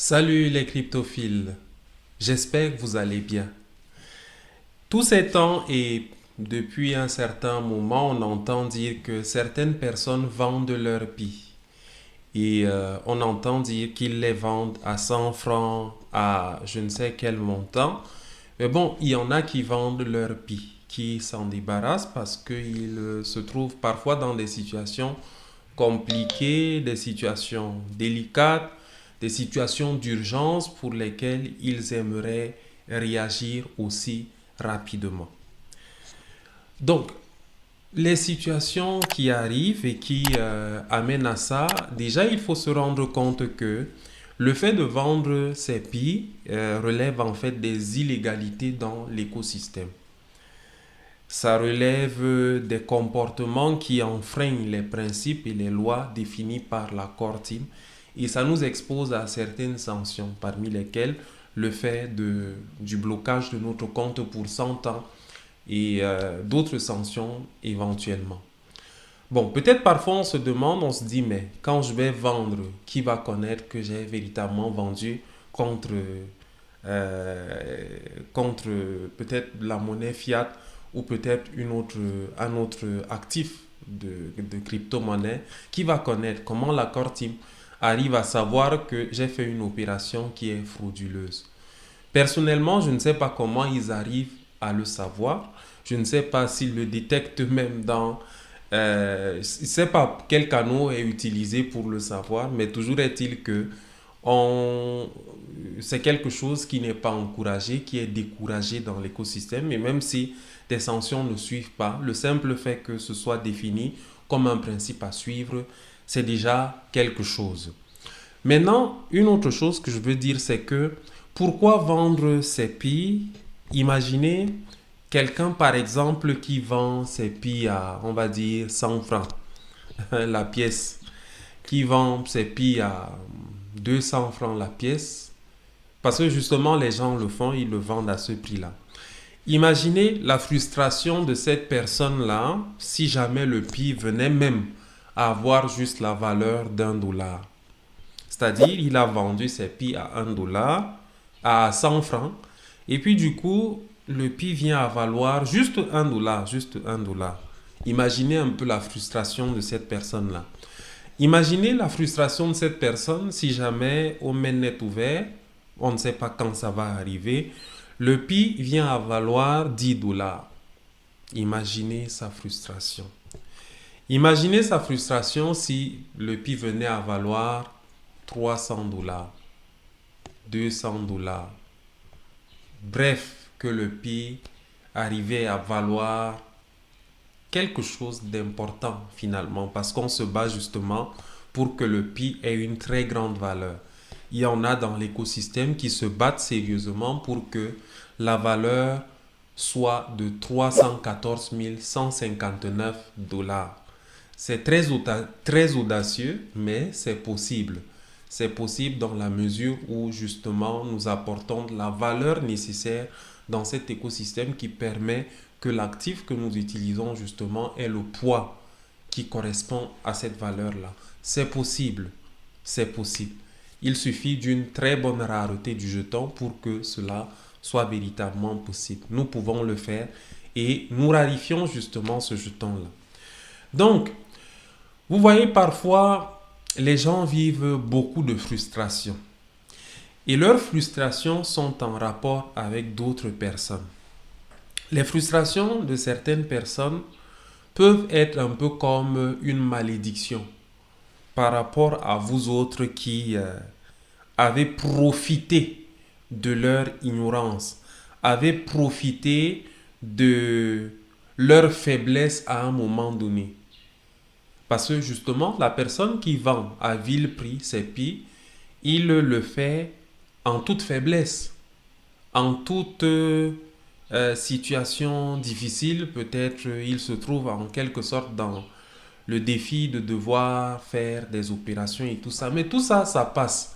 Salut les cryptophiles, j'espère que vous allez bien. Tous ces temps et depuis un certain moment, on entend dire que certaines personnes vendent leurs billes. Et on entend dire qu'ils les vendent à 100 francs, à je ne sais quel montant. Mais bon, il y en a qui vendent leurs billes, qui s'en débarrassent parce qu'ils se trouvent parfois dans des situations compliquées, des situations délicates, des situations d'urgence pour lesquelles ils aimeraient réagir aussi rapidement. Donc, les situations qui arrivent et qui amènent à ça, déjà il faut se rendre compte que le fait de vendre ces billes relève en fait des illégalités dans l'écosystème. Ça relève des comportements qui enfreignent les principes et les lois définis par la Cortim et ça nous expose à certaines sanctions, parmi lesquelles le fait du blocage de notre compte pour 100 ans et d'autres sanctions éventuellement. Bon, peut-être parfois on se demande, on se dit, mais quand je vais vendre, qui va connaître que j'ai véritablement vendu contre, contre peut-être la monnaie fiat ou peut-être un autre actif de crypto-monnaie, qui va connaître comment la Core Team arrive à savoir que j'ai fait une opération qui est frauduleuse. Personnellement, je ne sais pas comment ils arrivent à le savoir. Je ne sais pas s'ils le détectent même dans... je ne sais pas quel canal est utilisé pour le savoir, mais toujours est-il que on... c'est quelque chose qui n'est pas encouragé, qui est découragé dans l'écosystème. Et même si des sanctions ne suivent pas, le simple fait que ce soit défini comme un principe à suivre, c'est déjà quelque chose. Maintenant, une autre chose que je veux dire, c'est que pourquoi vendre ses billes? Imaginez quelqu'un, par exemple, qui vend ses billes à, on va dire, 100 francs la pièce, qui vend ses billes à 200 francs la pièce, parce que justement, les gens le font, ils le vendent à ce prix-là. Imaginez la frustration de cette personne-là si jamais le billet venait même à avoir juste la valeur d'1 dollar. C'est-à-dire, il a vendu ses billes à 1 dollar, à 100 francs. Et puis, du coup, le billet vient à valoir juste 1 dollar, juste 1 dollar. Imaginez un peu la frustration de cette personne-là. Imaginez la frustration de cette personne si jamais au mainnet ouvert, on ne sait pas quand ça va arriver, le billet vient à valoir 10 dollars. Imaginez sa frustration. Imaginez sa frustration si le billet venait à valoir 300 dollars, 200 dollars. Bref, que le billet arrivait à valoir quelque chose d'important finalement parce qu'on se bat justement pour que le billet ait une très grande valeur. Il y en a dans l'écosystème qui se battent sérieusement pour que la valeur soit de 314 159 dollars. C'est très audacieux, mais c'est possible. C'est possible dans la mesure où justement nous apportons de la valeur nécessaire dans cet écosystème qui permet que l'actif que nous utilisons justement ait le poids qui correspond à cette valeur-là. C'est possible. C'est possible. Il suffit d'une très bonne rareté du jeton pour que cela soit véritablement possible. Nous pouvons le faire et nous rarifions justement ce jeton-là. Donc, vous voyez parfois, les gens vivent beaucoup de frustration. Et leurs frustrations sont en rapport avec d'autres personnes. Les frustrations de certaines personnes peuvent être un peu comme une malédiction par rapport à vous autres qui avez profité de leur ignorance, avez profité de leur faiblesse à un moment donné. Parce que justement, la personne qui vend à vil prix ses billes, il le fait en toute faiblesse, en toute situation difficile. Peut-être il se trouve en quelque sorte dans le défi de devoir faire des opérations et tout ça. Mais tout ça, ça passe.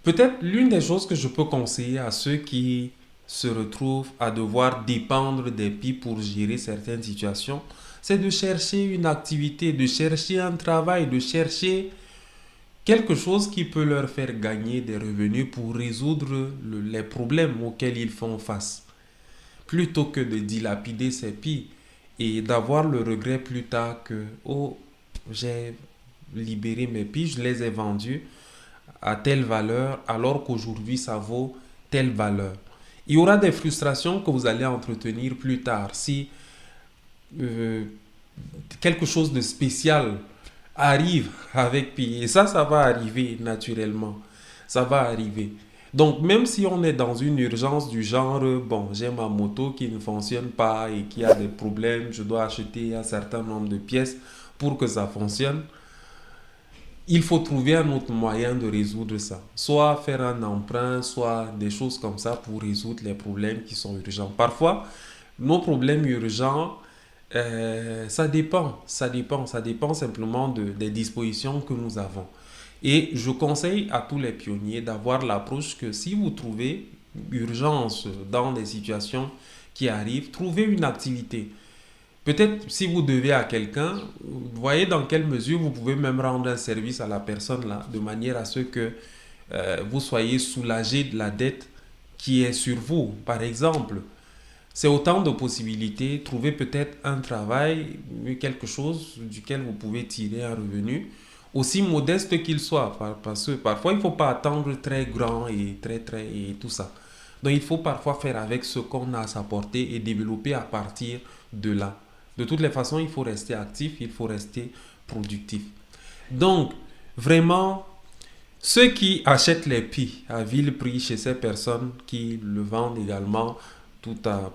Peut-être l'une des choses que je peux conseiller à ceux qui se retrouvent à devoir dépendre des billes pour gérer certaines situations, c'est de chercher une activité, de chercher un travail, de chercher quelque chose qui peut leur faire gagner des revenus pour résoudre les problèmes auxquels ils font face, plutôt que de dilapider ces pis et d'avoir le regret plus tard que, oh, j'ai libéré mes pis, je les ai vendus à telle valeur alors qu'aujourd'hui ça vaut telle valeur. Il y aura des frustrations que vous allez entretenir plus tard si euh, quelque chose de spécial arrive avec Pi. Et ça va arriver naturellement. Ça va arriver. Donc, même si on est dans une urgence du genre, bon, j'ai ma moto qui ne fonctionne pas et qui a des problèmes, je dois acheter un certain nombre de pièces pour que ça fonctionne, il faut trouver un autre moyen de résoudre ça. Soit faire un emprunt, soit des choses comme ça pour résoudre les problèmes qui sont urgents. Parfois, nos problèmes urgents, ça dépend simplement des dispositions que nous avons. Et je conseille à tous les pionniers d'avoir l'approche que si vous trouvez urgence dans des situations qui arrivent, trouvez une activité. Peut-être si vous devez à quelqu'un, voyez dans quelle mesure vous pouvez même rendre un service à la personne là, de manière à ce que vous soyez soulagé de la dette qui est sur vous. Par exemple, c'est autant de possibilités. Trouvez peut-être un travail, quelque chose duquel vous pouvez tirer un revenu, aussi modeste qu'il soit. Parce que parfois, il ne faut pas attendre très grand et très et tout ça. Donc, il faut parfois faire avec ce qu'on a à sa portée et développer à partir de là. De toutes les façons, il faut rester actif, il faut rester productif. Donc, vraiment, ceux qui achètent les pis à vil prix chez ces personnes qui le vendent également,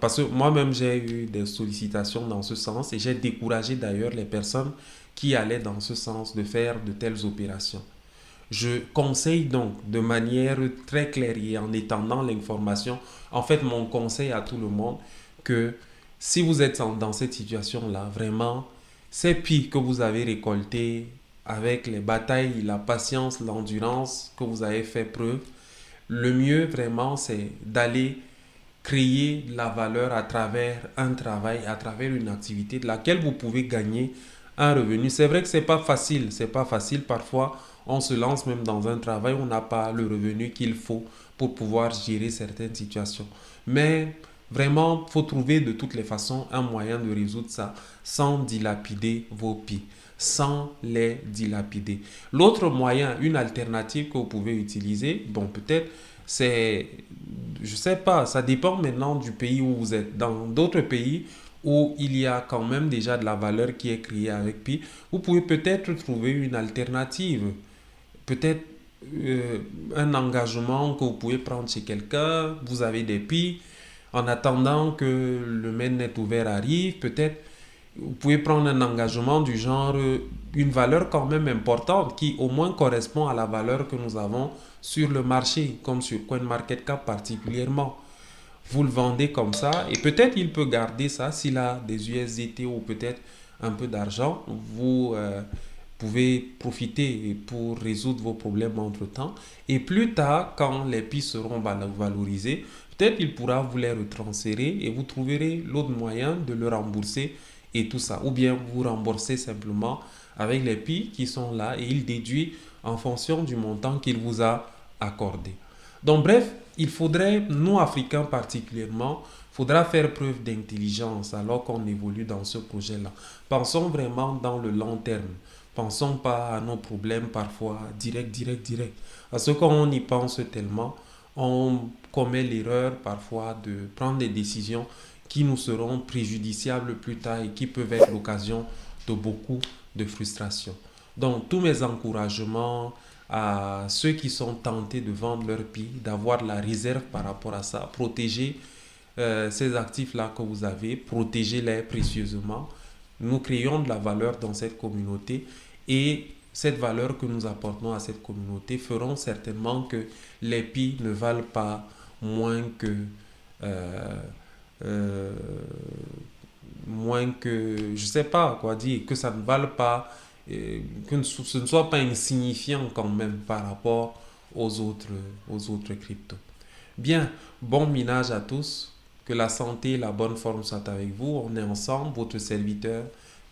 parce que moi-même j'ai eu des sollicitations dans ce sens et j'ai découragé d'ailleurs les personnes qui allaient dans ce sens de faire de telles opérations. Je conseille donc de manière très claire et en étendant l'information, en fait mon conseil à tout le monde, que si vous êtes dans cette situation-là, vraiment, ces pis que vous avez récoltés avec les batailles, la patience, l'endurance que vous avez fait preuve, le mieux vraiment c'est d'aller créer de la valeur à travers un travail, à travers une activité de laquelle vous pouvez gagner un revenu. C'est vrai que c'est pas facile parfois. On se lance même dans un travail, on n'a pas le revenu qu'il faut pour pouvoir gérer certaines situations. Mais vraiment, il faut trouver de toutes les façons un moyen de résoudre ça sans dilapider vos pis, sans les dilapider. L'autre moyen, une alternative que vous pouvez utiliser, bon, peut-être, c'est, je sais pas, ça dépend maintenant du pays où vous êtes. Dans d'autres pays où il y a quand même déjà de la valeur qui est créée avec Pi, vous pouvez peut-être trouver une alternative. Peut-être euh, un engagement que vous pouvez prendre chez quelqu'un, vous avez des Pi, en attendant que le mainnet ouvert arrive, peut-être vous pouvez prendre un engagement du genre une valeur quand même importante qui au moins correspond à la valeur que nous avons sur le marché, comme sur CoinMarketCap particulièrement. Vous le vendez comme ça et peut-être il peut garder ça s'il a des USDT ou peut-être un peu d'argent. Vous pouvez profiter pour résoudre vos problèmes entre-temps. Et plus tard, quand les pistes seront valorisées, peut-être il pourra vous les retransférer et vous trouverez l'autre moyen de le rembourser et tout ça. Ou bien vous remboursez simplement avec les PI qui sont là et il déduit en fonction du montant qu'il vous a accordé. Donc bref, il faudrait, nous Africains particulièrement, faudra faire preuve d'intelligence alors qu'on évolue dans ce projet-là. Pensons vraiment dans le long terme. Pensons pas à nos problèmes parfois direct. Parce que quand on y pense tellement, on commet l'erreur parfois de prendre des décisions qui nous seront préjudiciables plus tard et qui peuvent être l'occasion de beaucoup de frustration. Donc tous mes encouragements à ceux qui sont tentés de vendre leur PI, d'avoir de la réserve par rapport à ça, protéger ces actifs-là que vous avez, protégez-les précieusement. Nous créons de la valeur dans cette communauté et cette valeur que nous apportons à cette communauté feront certainement que les PI ne valent pas moins que euh, euh, je sais pas quoi dire, que ça ne vale pas, que ce ne soit pas insignifiant quand même par rapport aux autres cryptos. Bien, bon minage à tous, que la santé et la bonne forme soient avec vous. On est ensemble, votre serviteur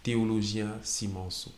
théologien Simonso.